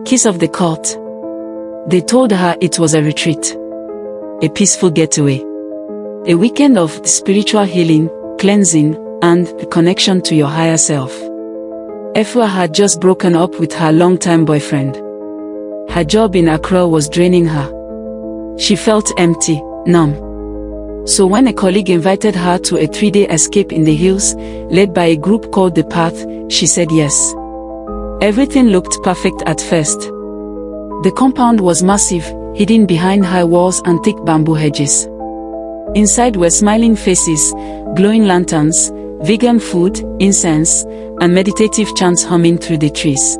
Kiss of the cult. They told her it was a retreat. A peaceful getaway. A weekend of spiritual healing, cleansing, and the connection to your higher self. Efua had just broken up with her longtime boyfriend. Her job in Accra was draining her. She felt empty, numb. So when a colleague invited her to a 3-day escape in the hills, led by a group called The Path, she said yes. Everything looked perfect at first. The compound was massive, hidden behind high walls and thick bamboo hedges. Inside were smiling faces, glowing lanterns, vegan food, incense, and meditative chants humming through the trees.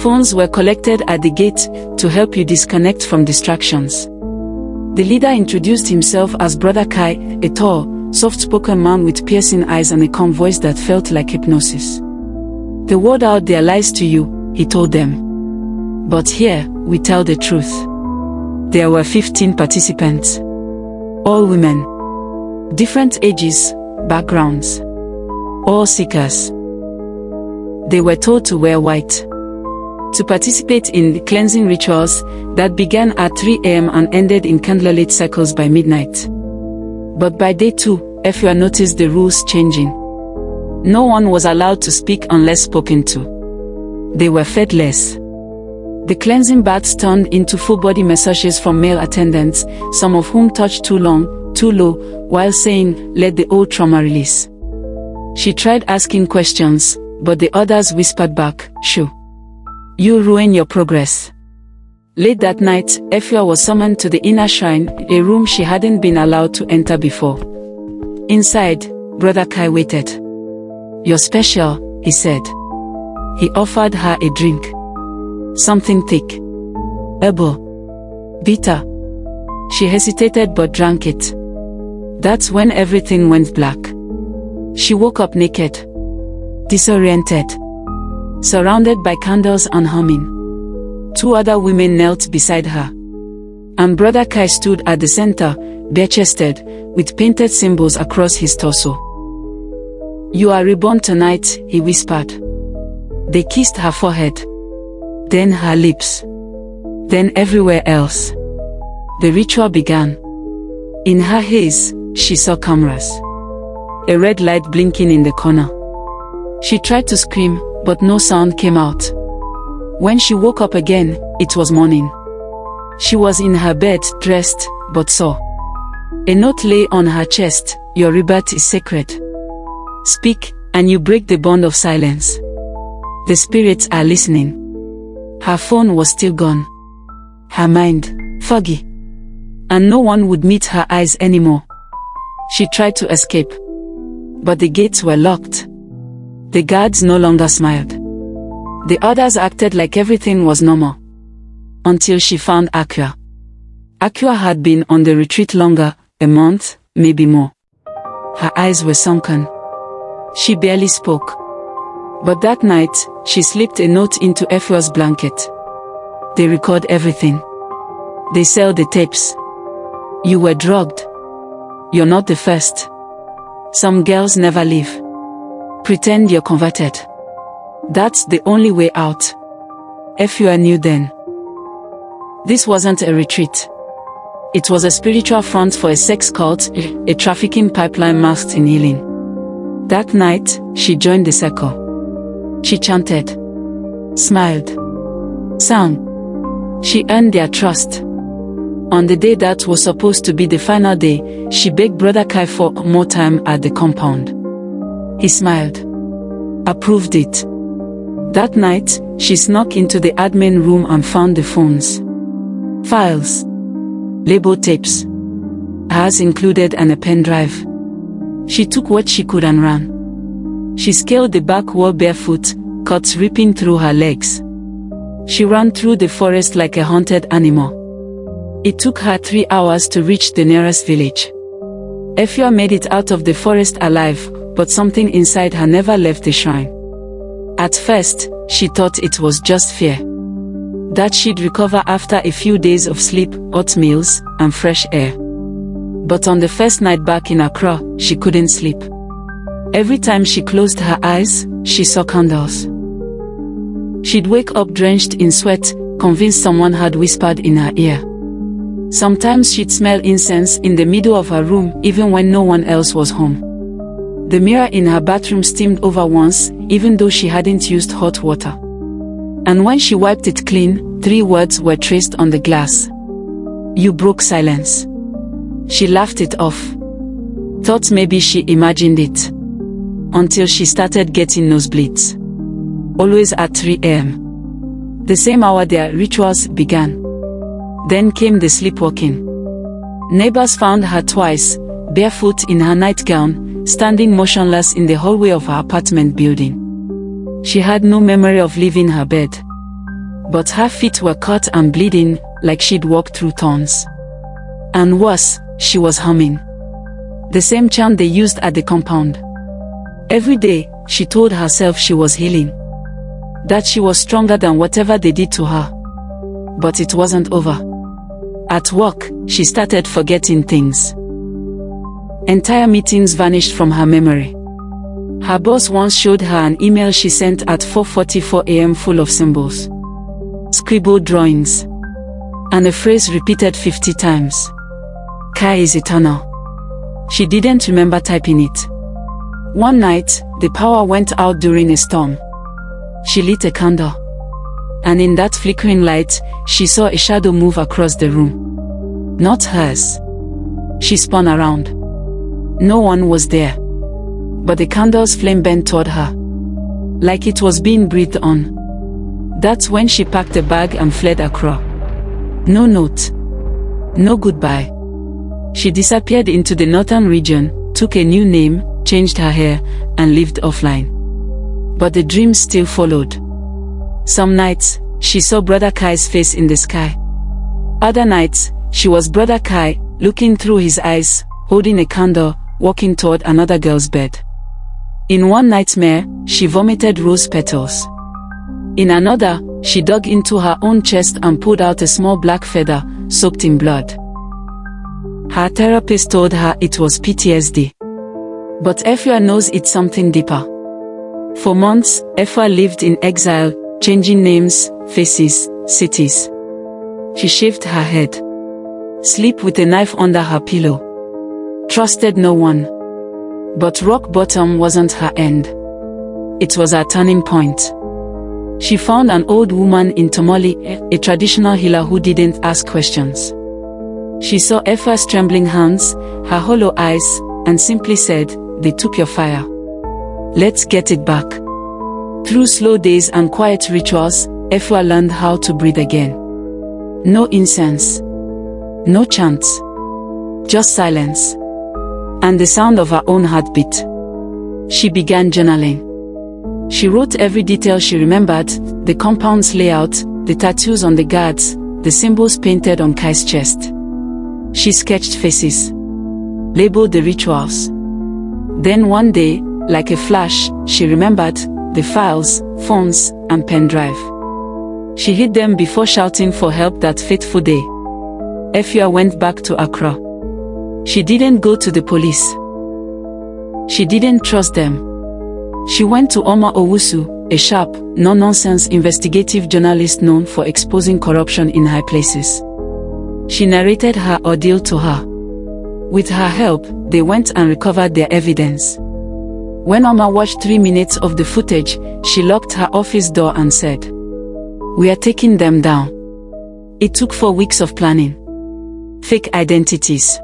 Phones were collected at the gate to help you disconnect from distractions. The leader introduced himself as Brother Kai, a tall, soft-spoken man with piercing eyes and a calm voice that felt like hypnosis. "The world out there lies to you," he told them. "But here, we tell the truth." There were 15 participants. All women. Different ages, backgrounds. All seekers. They were told to wear white. To participate in the cleansing rituals that began at 3 a.m. and ended in candlelit circles by midnight. But by day 2, Efua noticed the rules changing. No one was allowed to speak unless spoken to. They were fed less. The cleansing baths turned into full-body massages from male attendants, some of whom touched too long, too low, while saying, "Let the old trauma release." She tried asking questions, but the others whispered back, "Shoo. You ruin your progress." Late that night, Efua was summoned to the inner shrine, a room she hadn't been allowed to enter before. Inside, Brother Kai waited. "You're special," he said. He offered her a drink. Something thick. Herbal. Bitter. She hesitated but drank it. That's when everything went black. She woke up naked. Disoriented. Surrounded by candles and humming. 2 other women knelt beside her. And Brother Kai stood at the center, bare-chested, with painted symbols across his torso. "You are reborn tonight," he whispered. They kissed her forehead. Then her lips. Then everywhere else. The ritual began. In her haze, she saw cameras. A red light blinking in the corner. She tried to scream, but no sound came out. When she woke up again, it was morning. She was in her bed, dressed, but saw. A note lay on her chest, "Your rebirth is sacred. Speak, and you break the bond of silence. The spirits are listening." Her phone was still gone. Her mind, foggy. And no one would meet her eyes anymore. She tried to escape. But the gates were locked. The guards no longer smiled. The others acted like everything was normal. Until she found Aqua. Aqua had been on the retreat longer, a month, maybe more. Her eyes were sunken. She barely spoke. But that night, she slipped a note into Efua's blanket. They record everything. They sell the tapes. You were drugged. You're not the first. Some girls never leave. Pretend you're converted. That's the only way out. Efua knew then. This wasn't a retreat. It was a spiritual front for a sex cult, a trafficking pipeline masked in healing. That night, she joined the circle. She chanted, smiled, sang. She earned their trust. On the day that was supposed to be the final day, she begged Brother Kai for more time at the compound. He smiled. Approved it. That night, she snuck into the admin room and found the phones. Files. Label tapes. Hers included and a pen drive. She took what she could and ran. She scaled the back wall barefoot, cuts ripping through her legs. She ran through the forest like a hunted animal. It took her 3 hours to reach the nearest village. Efua made it out of the forest alive, but something inside her never left the shrine. At first, she thought it was just fear. That she'd recover after a few days of sleep, hot meals, and fresh air. But on the first night back in Accra, she couldn't sleep. Every time she closed her eyes, she saw candles. She'd wake up drenched in sweat, convinced someone had whispered in her ear. Sometimes she'd smell incense in the middle of her room even when no one else was home. The mirror in her bathroom steamed over once, even though she hadn't used hot water. And when she wiped it clean, 3 words were traced on the glass. "You broke silence." She laughed it off. Thought maybe she imagined it. Until she started getting nosebleeds. Always at 3 a.m. The same hour their rituals began. Then came the sleepwalking. Neighbors found her twice, barefoot in her nightgown, standing motionless in the hallway of her apartment building. She had no memory of leaving her bed. But her feet were cut and bleeding, like she'd walked through thorns. And worse, she was humming. The same chant they used at the compound. Every day, she told herself she was healing. That she was stronger than whatever they did to her. But it wasn't over. At work, she started forgetting things. Entire meetings vanished from her memory. Her boss once showed her an email she sent at 4:44 a.m. full of symbols, scribbled drawings, and a phrase repeated 50 times. Kai is eternal. She didn't remember typing it. One night, the power went out during a storm. She lit a candle. And in that flickering light, she saw a shadow move across the room. Not hers. She spun around. No one was there. But the candle's flame bent toward her. Like it was being breathed on. That's when she packed a bag and fled Accra. No note. No goodbye. She disappeared into the northern region, took a new name, changed her hair, and lived offline. But the dreams still followed. Some nights, she saw Brother Kai's face in the sky. Other nights, she was Brother Kai, looking through his eyes, holding a candle, walking toward another girl's bed. In one nightmare, she vomited rose petals. In another, she dug into her own chest and pulled out a small black feather, soaked in blood. Her therapist told her it was PTSD. But Efua knows it's something deeper. For months, Efua lived in exile, changing names, faces, cities. She shaved her head. Slept with a knife under her pillow. Trusted no one. But rock bottom wasn't her end. It was her turning point. She found an old woman in Tomoli, a traditional healer who didn't ask questions. She saw Efua's trembling hands, her hollow eyes, and simply said, "They took your fire. Let's get it back." Through slow days and quiet rituals, Efua learned how to breathe again. No incense. No chants. Just silence. And the sound of her own heartbeat. She began journaling. She wrote every detail she remembered, the compound's layout, the tattoos on the guards, the symbols painted on Kai's chest. She sketched faces. Labeled the rituals. Then one day, like a flash, she remembered the files, phones, and pen drive. She hid them before shouting for help that fateful day. Efua went back to Accra. She didn't go to the police. She didn't trust them. She went to Omar Owusu, a sharp, no-nonsense investigative journalist known for exposing corruption in high places. She narrated her ordeal to her. With her help, they went and recovered their evidence. When Omar watched 3 minutes of the footage, she locked her office door and said, "We are taking them down." It took 4 weeks of planning. Fake identities.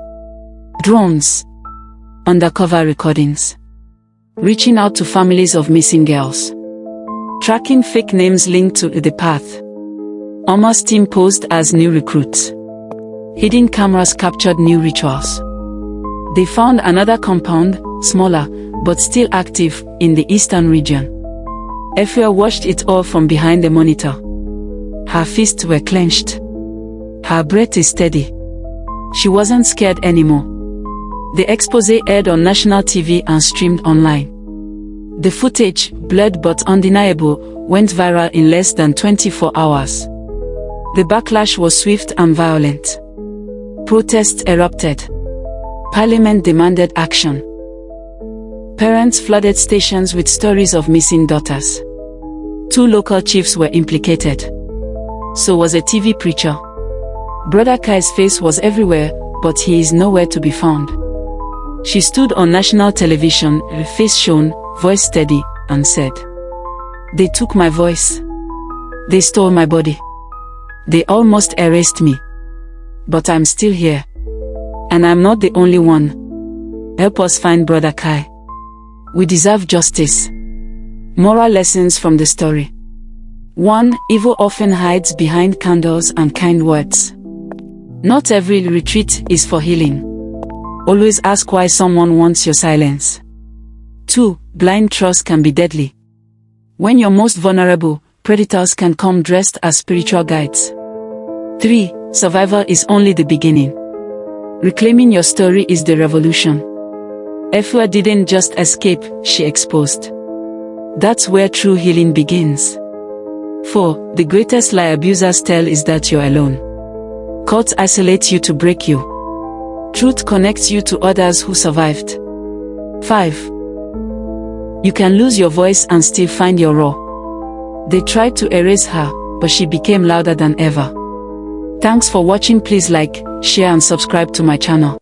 Drones. Undercover recordings. Reaching out to families of missing girls. Tracking fake names linked to the path. Omar's team posed as new recruits. Hidden cameras captured new rituals. They found another compound, smaller, but still active, in the eastern region. Efua watched it all from behind the monitor. Her fists were clenched. Her breath is steady. She wasn't scared anymore. The expose aired on national TV and streamed online. The footage, blurred but undeniable, went viral in less than 24 hours. The backlash was swift and violent. Protests erupted. Parliament demanded action. Parents flooded stations with stories of missing daughters. 2 local chiefs were implicated. So was a TV preacher. Brother Kai's face was everywhere, but he is nowhere to be found. She stood on national television, her face shown, voice steady, and said, "They took my voice. They stole my body. They almost erased me. But I'm still here. And I'm not the only one. Help us find Brother Kai. We deserve justice." Moral lessons from the story. 1. Evil often hides behind candles and kind words. Not every retreat is for healing. Always ask why someone wants your silence. 2. Blind trust can be deadly. When you're most vulnerable, predators can come dressed as spiritual guides. 3. Survival is only the beginning. Reclaiming your story is the revolution. Efua didn't just escape, she exposed. That's where true healing begins. 4. The greatest lie abusers tell is that you're alone. Cults isolate you to break you. Truth connects you to others who survived. 5. You can lose your voice and still find your roar. They tried to erase her, but she became louder than ever. Thanks for watching. Please like, share and subscribe to my channel.